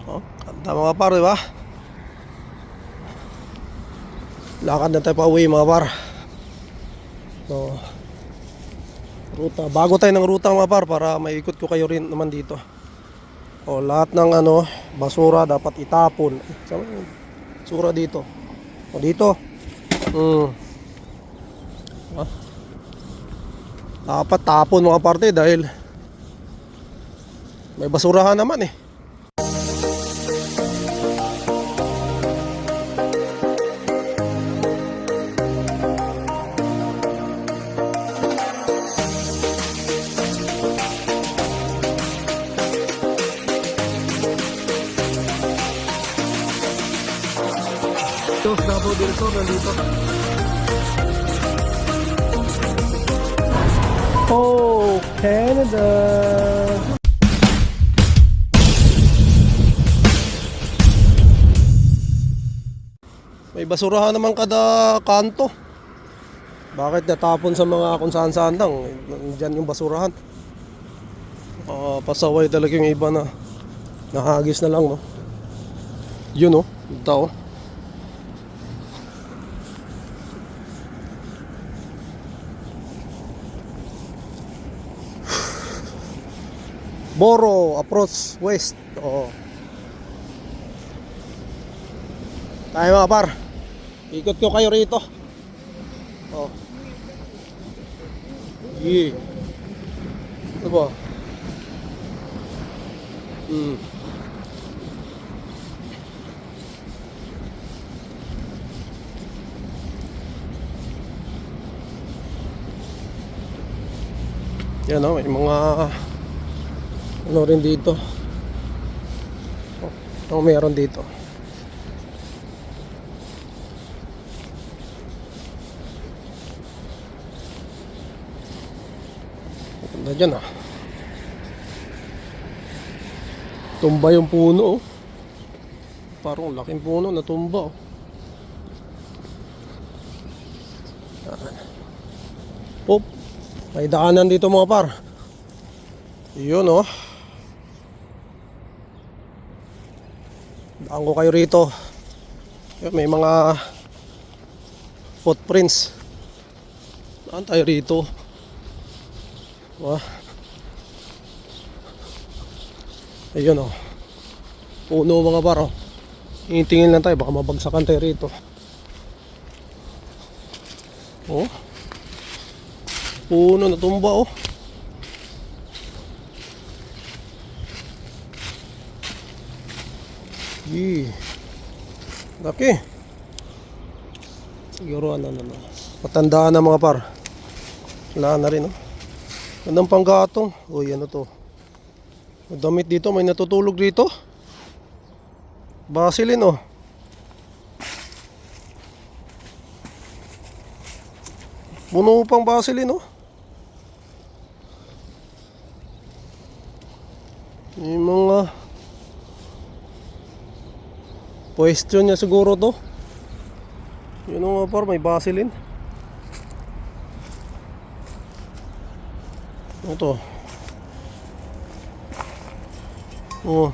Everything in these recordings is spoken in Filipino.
Oh, ganda mga par, di ba? Lakad na tayo pa uwi mga par. So, ruta. Bago tayo ng ruta mga par para maikot ko kayo rin naman dito. O, lahat ng basura dapat itapon. Saan yung basura dito? O, dito. Ah, dapat tapon mga parte dahil may basurahan naman eh. Ito, Davao del Sur, nandito. Oh, Canada! May basurahan naman kada kanto. Bakit natapon sa mga kung saan-saan lang? Nandiyan yung basurahan. Pasaway talaga yung iba na nahagis na lang, no? Yun, no? Tao. Boro, approach west. Oo. Tayo mga par. Ikot ko kayo rito. Oh. Yeah. Ito ba? Yan o, may mga ano rin dito. Oh, meron dito. Ganda dyan ah. Tumba yung puno oh. Parang laking puno na tumba oh. Pop, may daanan dito mga par. Yun oh. Daan ko kayo rito. May mga footprints. Daan tayo rito. Wah. Ayun oh. Puno mga par oh. Tingin lang tayo, baka mabagsakan tayo rito. Oh. Puno na tumba oh. Yee. Laki. Siguro ano. Patandaan na mga par. Wala na rin oh. Gandang panggatong. Uy, ano to? Damit dito, may natutulog dito. Basilin oh. Puno pang basilin oh. Yung mga pwesto niya siguro to. Yun nga par, may basilin. Ito. Oh.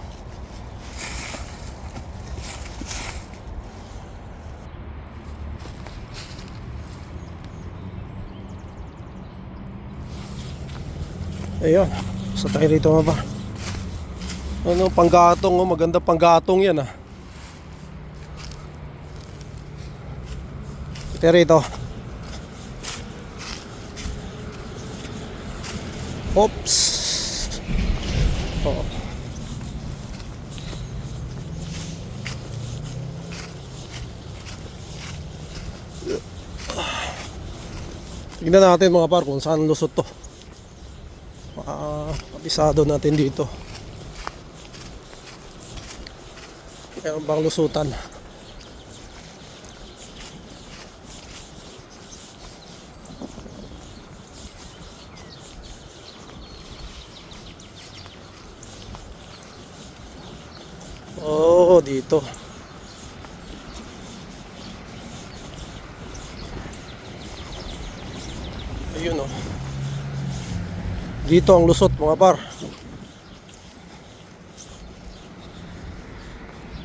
Ayun. Sa tayo rito nga ba? Ano, panggatong oh. Maganda panggatong yan ah. Ito rito. Oops. Oh. Tignan natin mga par kung saan lusot to. Kabisado natin dito. Meron bang lusutan? Oh, dito. Ayun oh. Dito ang lusot mga par.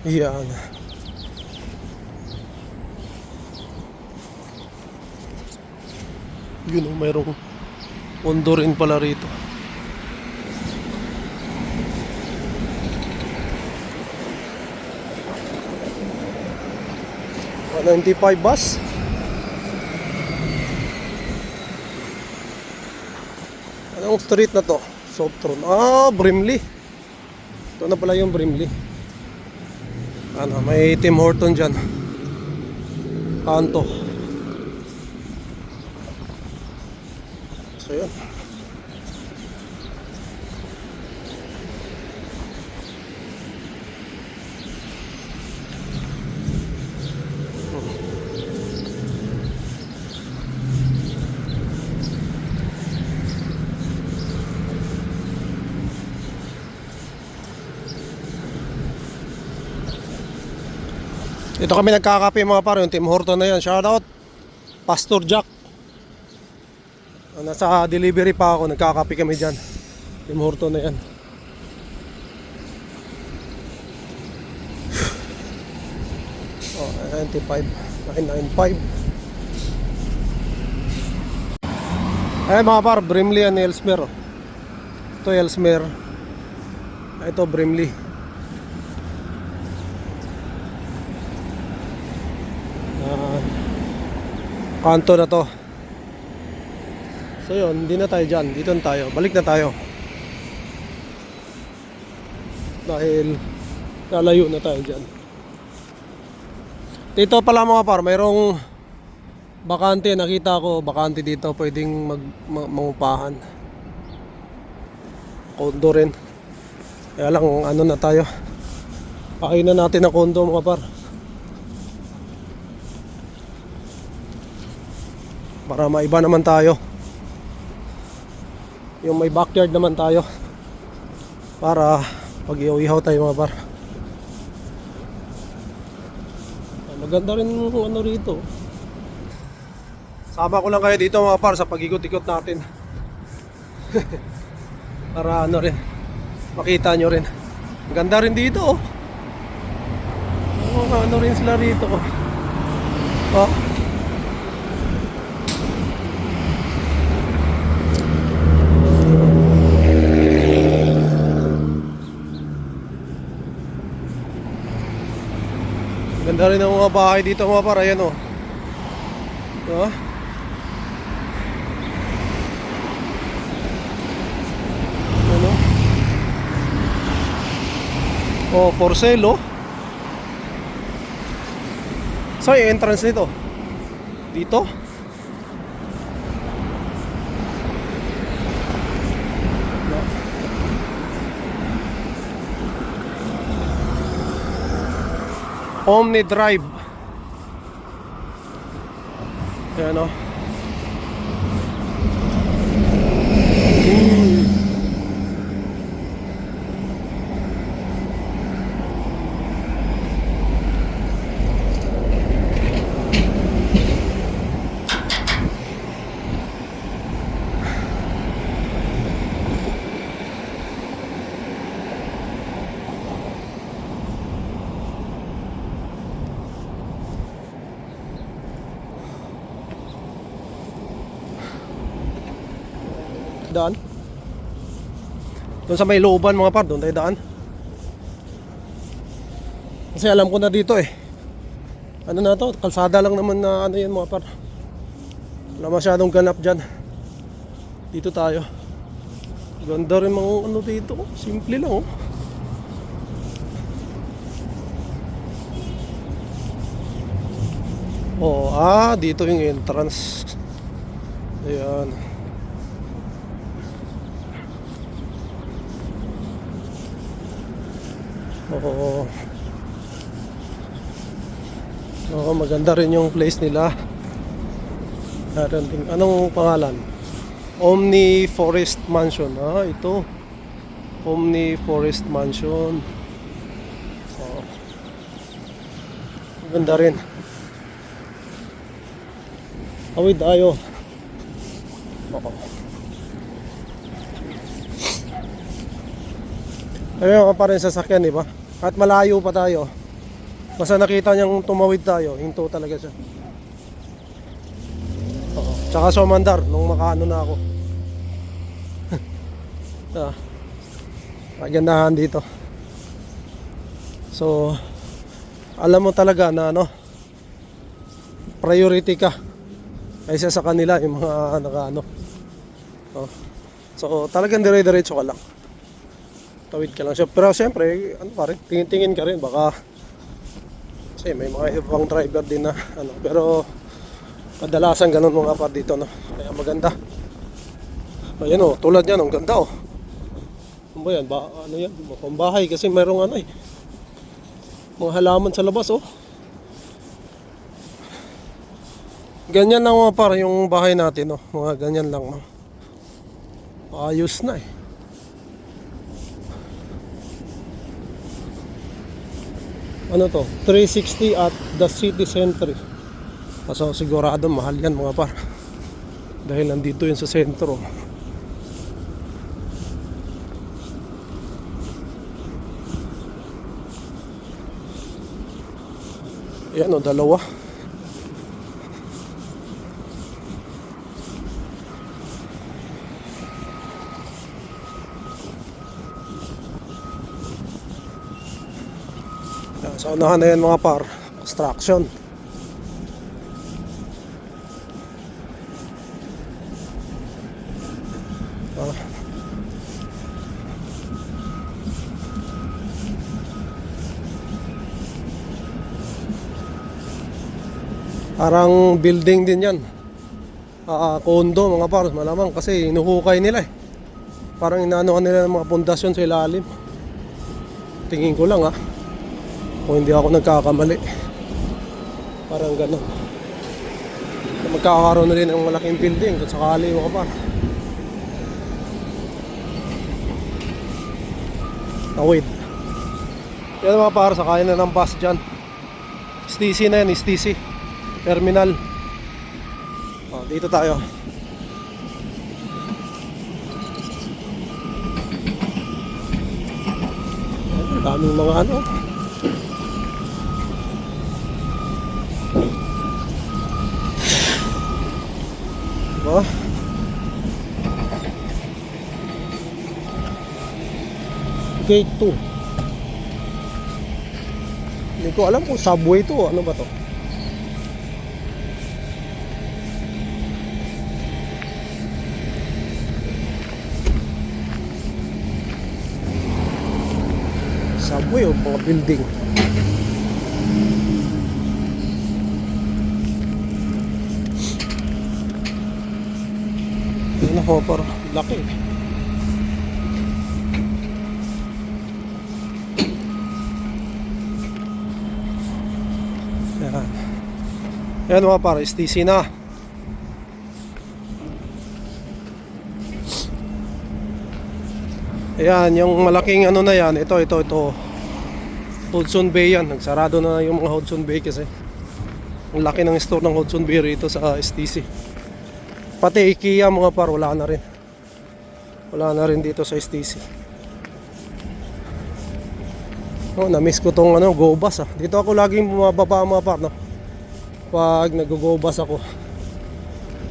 Yan. Yun o, mayroong pondo rin pala rito. ₱95 bus. Anong street na to? Softron. Ah, Brimley. Ito na pala yung Brimley. Ano, may Tim Horton dyan. Kanto. So yun. Dito kami nagkakape mga pare, yung Tim Horton na yan. Shoutout Pastor Jack. Nasa delivery pa ako, nagkakape kami dyan. Tim Horton na yan. Oh, 95, 995. Ay mga par, Brimley and Ellesmere. Ito Ellesmere. Ito Brimley. Kanto na to. So yun, hindi na tayo dyan. Dito na tayo, balik na tayo. Dahil lalayo na tayo dyan. Dito pala mga par, mayroong bakante. Nakita ko bakante dito, pwedeng mangupahan. Kondo rin. Kaya lang ano na tayo, pakain na natin ang kondo mga par, para maiba naman tayo. Yung may backyard naman tayo, para pag ihaw tayo mga par. Maganda rin ano rito. Sama ko lang kayo dito mga par sa pag-ikot-ikot natin. Para ano rin, makita nyo rin. Maganda rin dito oh. Ano rin sila rito oh. Oh. Ganda rin ang mga bahay dito mga par. Ayan o. Diba? Ano? Oh, for sale oh. So yung entrance nito dito. Omni Drive. Ayan o. Daan. Doon sa may looban mga par, doon tayo daan. Kasi alam ko na dito eh. Ano na to, kalsada lang naman na ano yan mga par. Wala masyadong ganap dyan. Dito tayo. Ganda rin mga ano dito. Simple lang oh. Oh, dito yung entrance. Ayan. Oo. Oo, maganda rin yung place nila. Anong pangalan? Omni Forest Mansion. Ito. Omni Forest Mansion. Oo. Maganda rin. Awid tayo. Oo. Ayun pa rin sasakyan, di ba? At malayo pa tayo. Basta nakita niyang tumawid tayo, hinto talaga siya. Oo. Tsaka sumandar nung makaano na ako. Ah, magandahan dito. So, alam mo talaga na ano, priority ka kaysa sa kanila yung mga nakaano. Oh. So, talagang dire-diretso ka lang. Tawid ka lang siya. Pero siyempre, ano pa rin, tingin-tingin ka rin. Baka, kasi may mga ibang driver din na, ano. Pero, kadalasan ganun mga par dito, no. Kaya maganda. Ayan o, tulad yan, ang ganda o. Ano ba yan? Ano yan? Pambahay kasi mayroong ano eh. Mga halaman sa labas oh. Ganyan lang mga par yung bahay natin oh. Mga ganyan lang no. Ayos na eh. Ano to? 360 at the city center. So sigurado mahal yan mga par. Dahil nandito yun sa sentro. Yan o, dalawa. Sa unahan na yan mga par, construction. Parang building din yan. Condo mga par, malamang kasi inuhukay nila eh. Parang inaanohan nila ng mga pundasyon sa ilalim. Tingin ko lang kung hindi ako nagkakamali. Parang gano'n. Magkakaroon na rin ng malaking building kung sakali mga par. Tawid. Yan mga par, sakayin na ng bus dyan. STC na yan, STC Terminal. Dito tayo. Daming mga ano. Diba? Gate 2. Hindi ko alam kung subway to. Ano ba to? Subway o mga building. Yan ako parang laki. Yan mga para STC na. Ayan, yung malaking ano na yan, ito. Hudson Bay yan. Nagsarado na yung mga Hudson Bay kasi ang laki ng store ng Hudson Bay rito sa STC. Pati IKEA mga par, wala na rin. Wala na rin dito sa STC. Na-miss ko tong go bus Dito ako laging bumababa mga par, no? Pag nag-go bus ako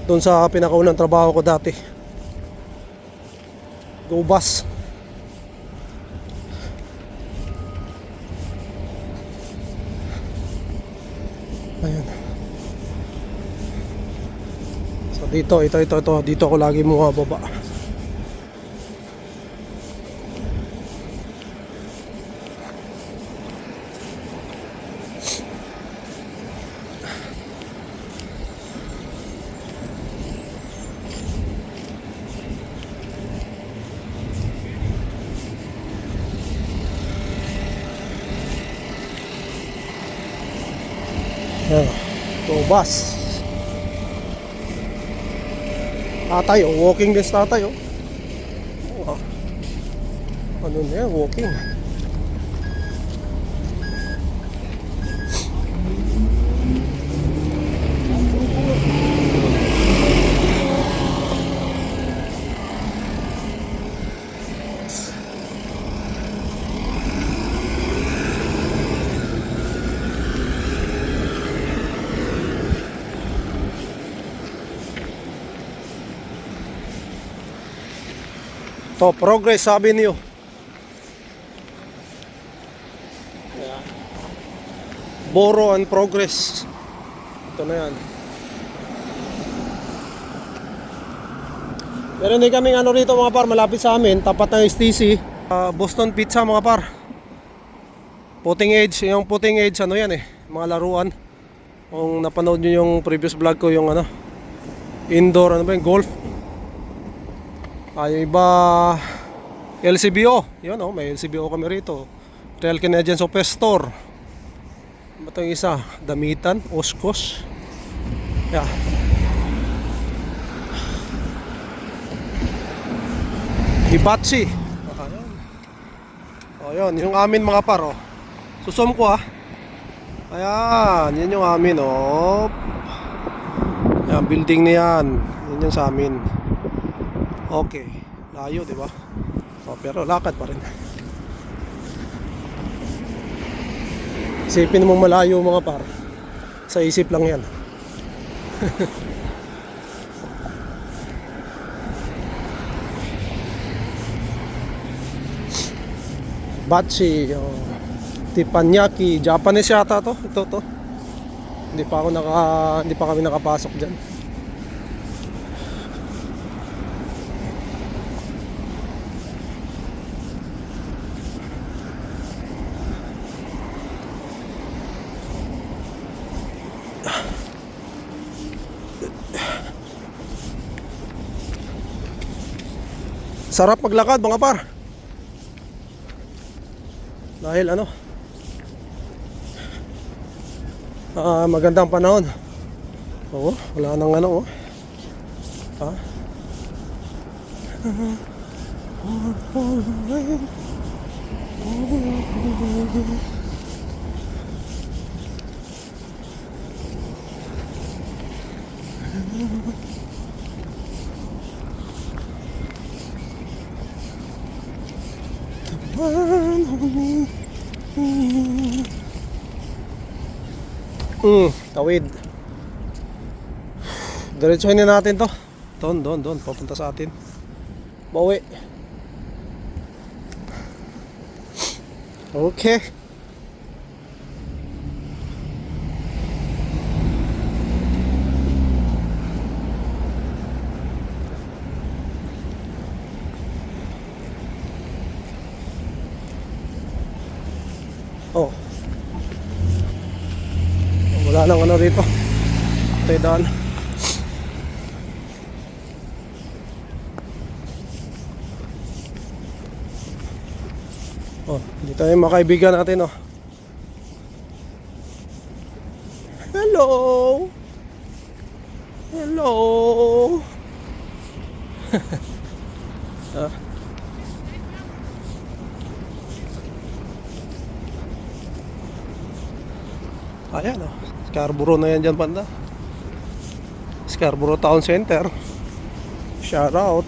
doon sa pinakaunang trabaho ko dati. Go bus. Ayan. So dito, ito. Dito ako lagi bumababa. Go bus. Tatay, walking din sa tatay ano na yan, walking. To, Progress Avenue. Ayan. Boro and Progress. Ito na yan. Meron din kaming ano rito mga par, malapit sa amin, tapat ng STC. Boston Pizza mga par. Putting Edge, yung Putting Edge ano yan mga laruan. Kung napanood nyo yung previous vlog ko, yung ano, indoor, ano ba yung golf. Yung iba, LCBO. Yun may LCBO kami rito. Real Canadian Superstore. Ito yung isa, Damitan, Oskos. Yeah. Hibachi. Yun, yung amin mga par. Susum ko Ayan, yun yung amin Yan, building na yan. Yun yung sa amin. Okay, layo diba? Pero lakad pa rin. Isipin mo malayo mga par. Sa isip lang yan. Bachi, Teppanyaki, Japanese yata to. Ito. Hindi pa kami nakapasok diyan. Sarap maglakad mga par. Dahil magandang panahon. Wala nang tawid. Diretsuhin na natin to. Doon, papunta sa atin. Bawi. Okay. Wala nang rito. Tayo daan. Dito yung mga kaibigan natin Hello. Ayan Scarborough na yan dyan banda. Scarborough Town Center. Shout out.